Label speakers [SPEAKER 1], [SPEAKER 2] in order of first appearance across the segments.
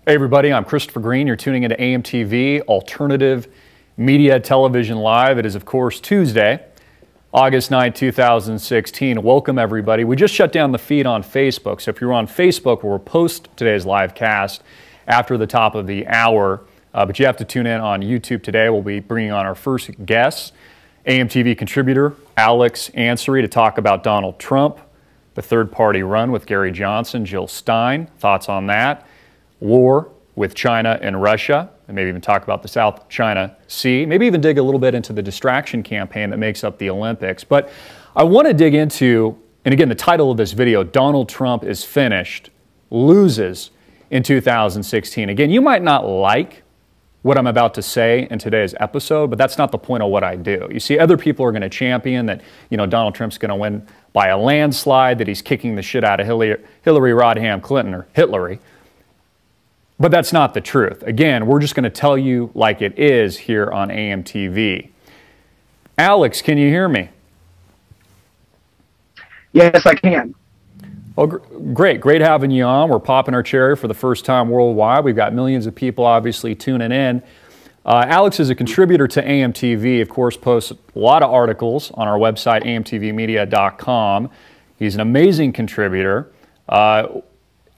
[SPEAKER 1] Hey everybody, I'm Christopher Greene. You're tuning into AMTV, Alternative Media Television Live. It is, of course, Tuesday, August 9, 2016. Welcome everybody. We just shut down the feed on Facebook, so if you're on Facebook, we'll post today's live cast after the top of the hour, but you have to tune in on YouTube today. We'll be bringing on our first guest, AMTV contributor Alex Ansary, to talk about Donald Trump, the third-party run with Gary Johnson, Jill Stein, thoughts on that, war with China and Russia, and maybe even talk about the South China Sea, maybe even dig a little bit into the distraction campaign that makes up the Olympics. But I want to dig into, and again, the title of this video, Donald Trump is finished, loses in 2016. Again, you might not like what I'm about to say in today's episode, but that's not the point of what I do. You see, other people are going to champion that, Donald Trump's going to win by a landslide, that he's kicking the shit out of Hillary Rodham Clinton, or Hitlery. But that's not the truth. Again, we're just going to tell you like it is here on AMTV. Alex, can you hear me?
[SPEAKER 2] Yes, I can.
[SPEAKER 1] Oh, great having you on. We're popping our cherry for the first time worldwide. We've got millions of people obviously tuning in. Alex is a contributor to AMTV, of course, posts a lot of articles on our website, amtvmedia.com. He's an amazing contributor.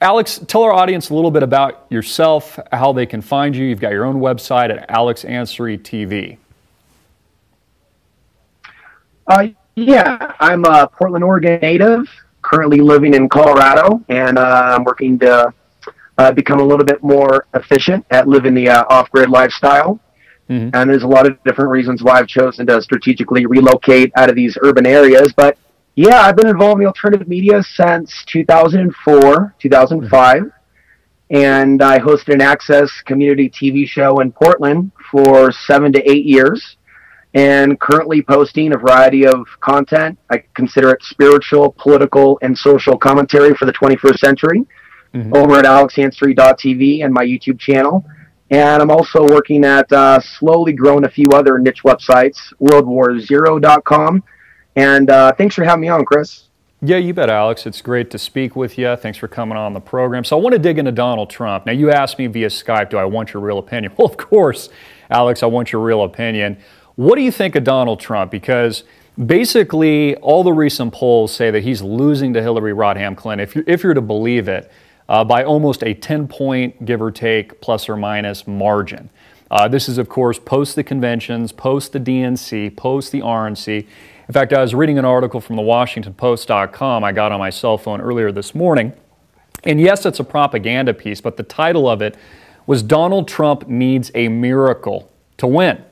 [SPEAKER 1] Alex, tell our audience a little bit about yourself, how they can find you. You've got your own website at Alex Ansary TV.
[SPEAKER 2] Yeah, I'm a Portland, Oregon native, currently living in Colorado, and I'm working to become a little bit more efficient at living the off-grid lifestyle. Mm-hmm. And there's a lot of different reasons why I've chosen to strategically relocate out of these urban areas, but yeah, I've been involved in the alternative media since 2004, 2005, and I hosted an Access community TV show in Portland for 7 to 8 years, and currently posting a variety of content. I consider it spiritual, political, and social commentary for the 21st century, mm-hmm. over at alexansary.tv and my YouTube channel. And I'm also working at slowly growing a few other niche websites, worldwarzero.com. And thanks for having me on, Chris.
[SPEAKER 1] Yeah, you bet, Alex. It's great to speak with you. Thanks for coming on the program. So I want to dig into Donald Trump. Now, you asked me via Skype, do I want your real opinion? Well, of course, Alex, I want your real opinion. What do you think of Donald Trump? Because basically, all the recent polls say that he's losing to Hillary Rodham Clinton, if you're to believe it, by almost a 10-point, give or take, plus or minus margin. This is, of course, post the conventions, post the DNC, post the RNC. In fact, I was reading an article from the WashingtonPost.com I got on my cell phone earlier this morning. And yes, it's a propaganda piece, but the title of it was Donald Trump Needs a Miracle to Win.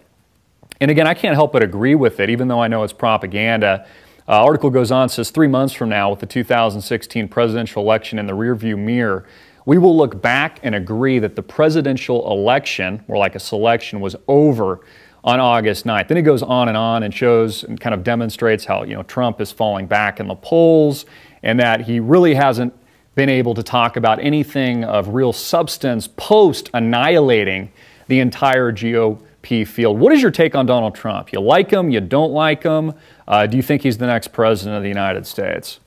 [SPEAKER 1] And again, I can't help but agree with it, even though I know it's propaganda. Article goes on, says 3 months from now, with the 2016 presidential election in the rearview mirror, we will look back and agree that the presidential election, more like a selection, was over on August 9th. Then he goes on and shows and kind of demonstrates how, Trump is falling back in the polls and that he really hasn't been able to talk about anything of real substance post annihilating the entire GOP field. What is your take on Donald Trump? You like him? You don't like him? Do you think he's the next president of the United States?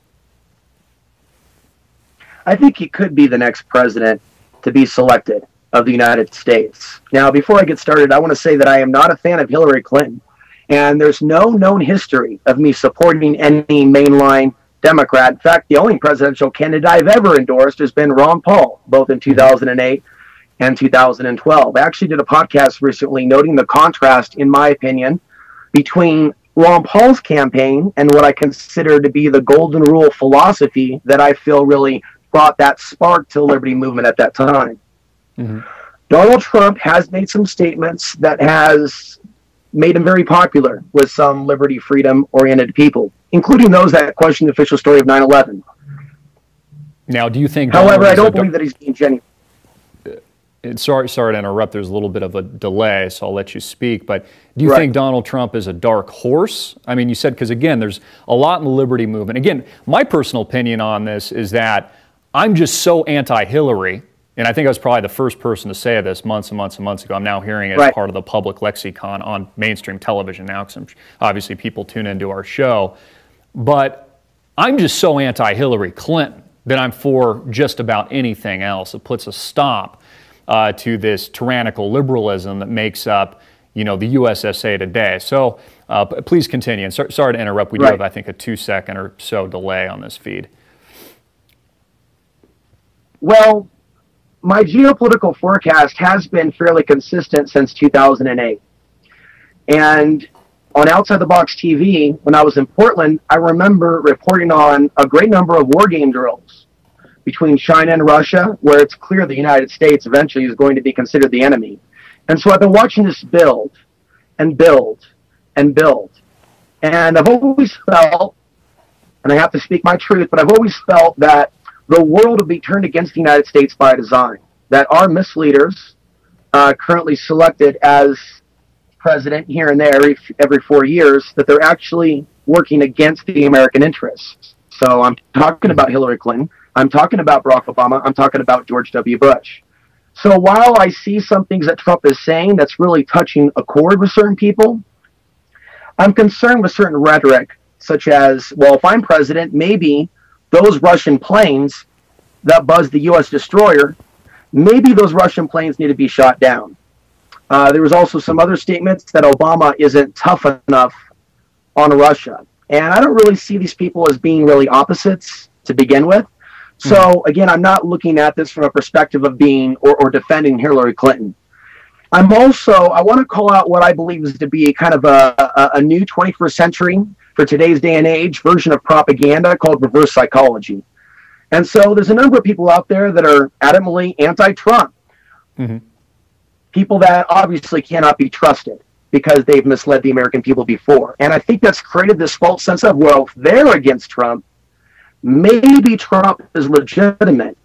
[SPEAKER 2] I think he could be the next president to be selected of the United States. Now, before I get started, I want to say that I am not a fan of Hillary Clinton, and there's no known history of me supporting any mainline Democrat. In fact, the only presidential candidate I've ever endorsed has been Ron Paul, both in 2008 and 2012. I actually did a podcast recently noting the contrast, in my opinion, between Ron Paul's campaign and what I consider to be the golden rule philosophy that I feel really brought that spark to the liberty movement at that time. Mm-hmm. Donald Trump has made some statements that has made him very popular with some liberty, freedom-oriented people, including those that question the official story of 9/11.
[SPEAKER 1] Now, do you think...
[SPEAKER 2] However, I don't believe that he's being genuine.
[SPEAKER 1] Sorry to interrupt. There's a little bit of a delay, so I'll let you speak. But do you think Donald Trump is a dark horse? I mean, you said, because again, there's a lot in the liberty movement. Again, my personal opinion on this is that I'm just so anti-Hillary. And I think I was probably the first person to say this months and months and months ago. I'm now hearing it as part of the public lexicon on mainstream television now, because obviously people tune into our show. But I'm just so anti-Hillary Clinton that I'm for just about anything else. It puts a stop to this tyrannical liberalism that makes up, the USSA today. So please continue. And sorry to interrupt. We do have, I think, a 2-second or so delay on this feed.
[SPEAKER 2] Well, my geopolitical forecast has been fairly consistent since 2008. And on Outside the Box TV, when I was in Portland, I remember reporting on a great number of war game drills between China and Russia, where it's clear the United States eventually is going to be considered the enemy. And so I've been watching this build and build and build. And I've always felt, and I have to speak my truth, but I've always felt that the world will be turned against the United States by design, that our misleaders, currently selected as president here and there every 4 years, that they're actually working against the American interests. So I'm talking about Hillary Clinton, I'm talking about Barack Obama, I'm talking about George W. Bush. So while I see some things that Trump is saying that's really touching a chord with certain people, I'm concerned with certain rhetoric, such as, well, if I'm president, maybe those Russian planes that buzzed the U.S. destroyer, maybe those Russian planes need to be shot down. There was also some other statements that Obama isn't tough enough on Russia. And I don't really see these people as being really opposites to begin with. So, again, I'm not looking at this from a perspective of being or defending Hillary Clinton. I want to call out what I believe is to be kind of a new 21st century, for today's day and age, version of propaganda called reverse psychology. And so there's a number of people out there that are adamantly anti-Trump. People that obviously cannot be trusted because they've misled the American people before. And I think that's created this false sense of, well, if they're against Trump, maybe Trump is legitimate.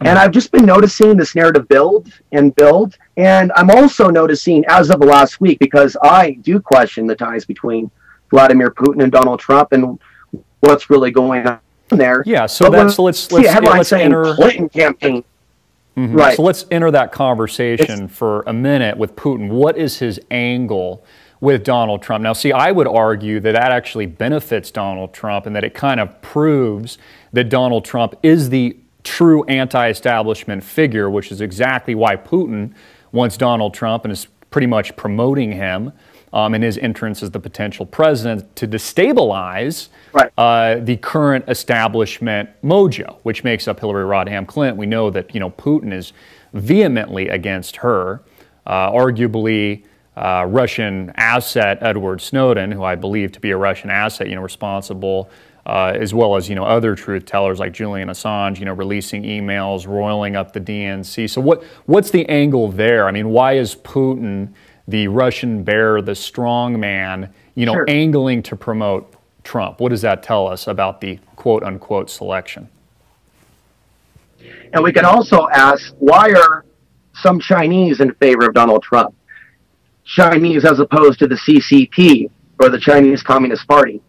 [SPEAKER 2] And I've just been noticing this narrative build and build. And I'm also noticing, as of last week, because I do question the ties between Vladimir Putin and Donald Trump and what's really going on there.
[SPEAKER 1] Yeah, so let's enter
[SPEAKER 2] Clinton campaign.
[SPEAKER 1] Right. So let's enter that conversation for a minute with Putin. What is his angle with Donald Trump? Now, see, I would argue that that actually benefits Donald Trump and that it kind of proves that Donald Trump is the true anti-establishment figure, which is exactly why Putin wants Donald Trump and is pretty much promoting him in his entrance as the potential president to destabilize the current establishment mojo, which makes up Hillary Rodham Clinton. We know that Putin is vehemently against her. Arguably, Russian asset Edward Snowden, who I believe to be a Russian asset, responsible, as well as other truth tellers like Julian Assange, releasing emails, roiling up the DNC. So what's the angle there? I mean, why is Putin, the Russian bear, the strong man, angling to promote Trump? What does that tell us about the quote-unquote selection?
[SPEAKER 2] And we can also ask, why are some Chinese in favor of Donald Trump? Chinese as opposed to the CCP, or the Chinese Communist Party.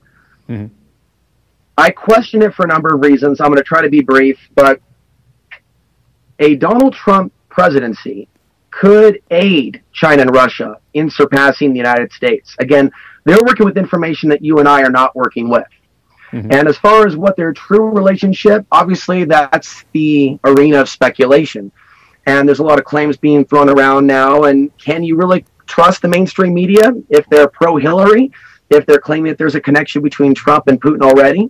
[SPEAKER 2] I question it for a number of reasons. I'm going to try to be brief, but a Donald Trump presidency could aid China and Russia in surpassing the United States. Again, they're working with information that you and I are not working with. And as far as what their true relationship, obviously that's the arena of speculation. And there's a lot of claims being thrown around now. And can you really trust the mainstream media if they're pro-Hillary, if they're claiming that there's a connection between Trump and Putin already?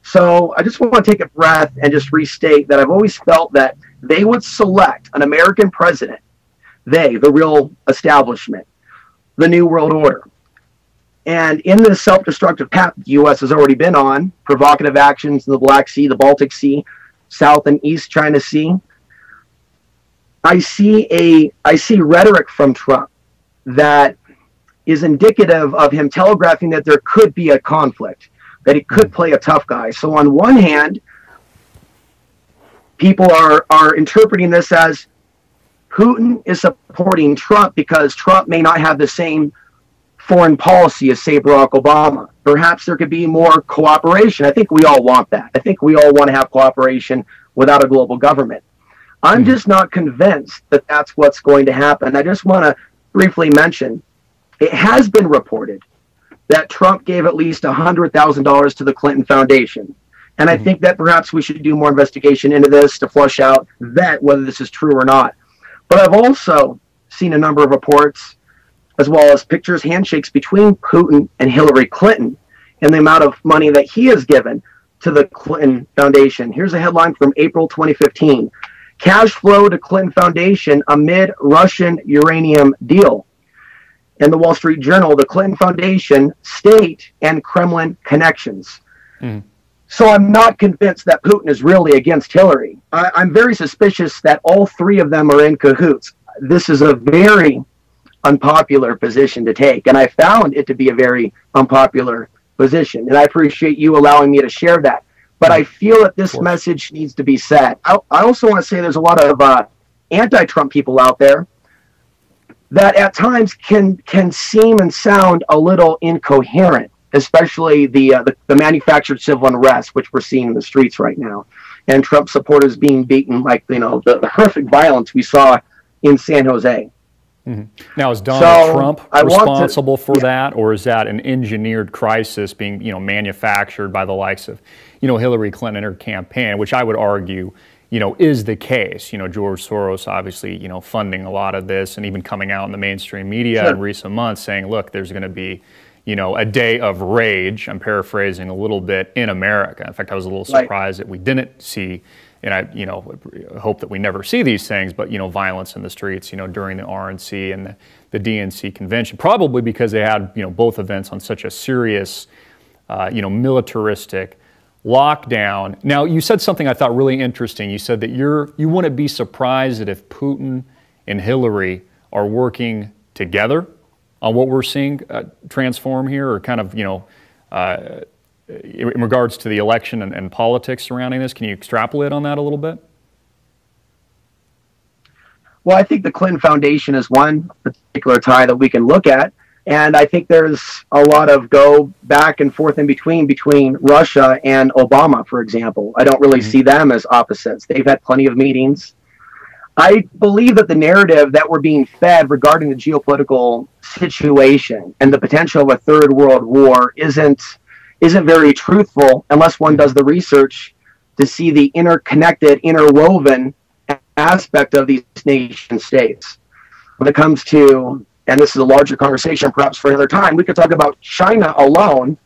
[SPEAKER 2] So I just want to take a breath and just restate that I've always felt that they would select an American president, the real establishment, the New World Order. And in this self-destructive path the U.S. has already been on, provocative actions in the Black Sea, the Baltic Sea, South and East China Sea, I see rhetoric from Trump that is indicative of him telegraphing that there could be a conflict, that he could play a tough guy. So on one hand, people are interpreting this as Putin is supporting Trump because Trump may not have the same foreign policy as, say, Barack Obama. Perhaps there could be more cooperation. I think we all want that. I think we all want to have cooperation without a global government. I'm just not convinced that that's what's going to happen. I just want to briefly mention, it has been reported that Trump gave at least $100,000 to the Clinton Foundation. And I think that perhaps we should do more investigation into this to flush out whether this is true or not. But I've also seen a number of reports, as well as pictures, handshakes between Putin and Hillary Clinton, and the amount of money that he has given to the Clinton Foundation. Here's a headline from April 2015. Cash flow to Clinton Foundation amid Russian uranium deal. In the Wall Street Journal, the Clinton Foundation, state and Kremlin connections. Mm. So I'm not convinced that Putin is really against Hillary. I'm very suspicious that all three of them are in cahoots. This is a very unpopular position to take, and I found it to be a very unpopular position, and I appreciate you allowing me to share that. But I feel that this message needs to be said. I also want to say there's a lot of anti-Trump people out there that at times can seem and sound a little incoherent, especially the manufactured civil unrest, which we're seeing in the streets right now, and Trump supporters being beaten, like, you know, the horrific violence we saw in San Jose.
[SPEAKER 1] Mm-hmm. Now, is Donald Trump responsible for that, or is that an engineered crisis being, you know, manufactured by the likes of, you know, Hillary Clinton and her campaign, which I would argue, you know, is the case. You know, George Soros obviously, you know, funding a lot of this, and even coming out in the mainstream media in recent months saying, look, there's going to be, you know, a day of rage, I'm paraphrasing a little bit, in America. In fact, I was a little surprised that we didn't see, and I, you know, hope that we never see these things, but, you know, violence in the streets, you know, during the RNC and the DNC convention, probably because they had, you know, both events on such a serious, you know, militaristic lockdown. Now, you said something I thought really interesting. You said that you wouldn't be surprised that if Putin and Hillary are working together on what we're seeing transform here, or kind of, you know, in regards to the election and politics surrounding this. Can you extrapolate on that a little bit?
[SPEAKER 2] Well, I think the Clinton Foundation is one particular tie that we can look at. And I think there's a lot of go back and forth in between Russia and Obama, for example. I don't really see them as opposites. They've had plenty of meetings. I believe that the narrative that we're being fed regarding the geopolitical situation and the potential of a third world war isn't very truthful unless one does the research to see the interconnected, interwoven aspect of these nation states. When it comes to, and this is a larger conversation perhaps for another time, we could talk about China alone.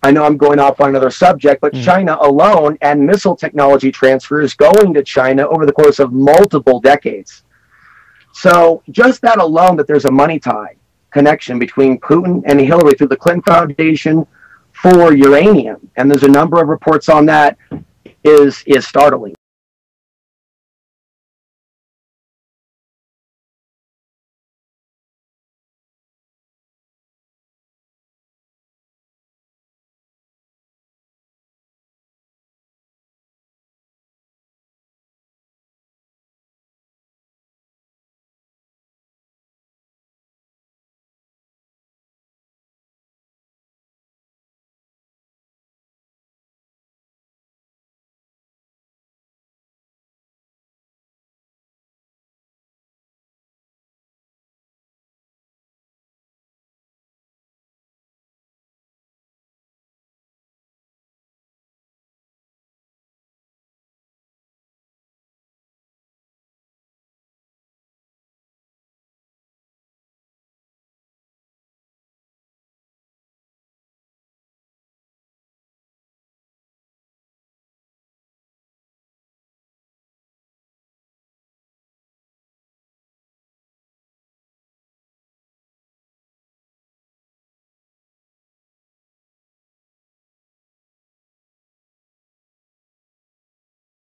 [SPEAKER 2] I know I'm going off on another subject, but China alone and missile technology transfers going to China over the course of multiple decades. So just that alone, that there's a money tie connection between Putin and Hillary through the Clinton Foundation for uranium, and there's a number of reports on that, is startling.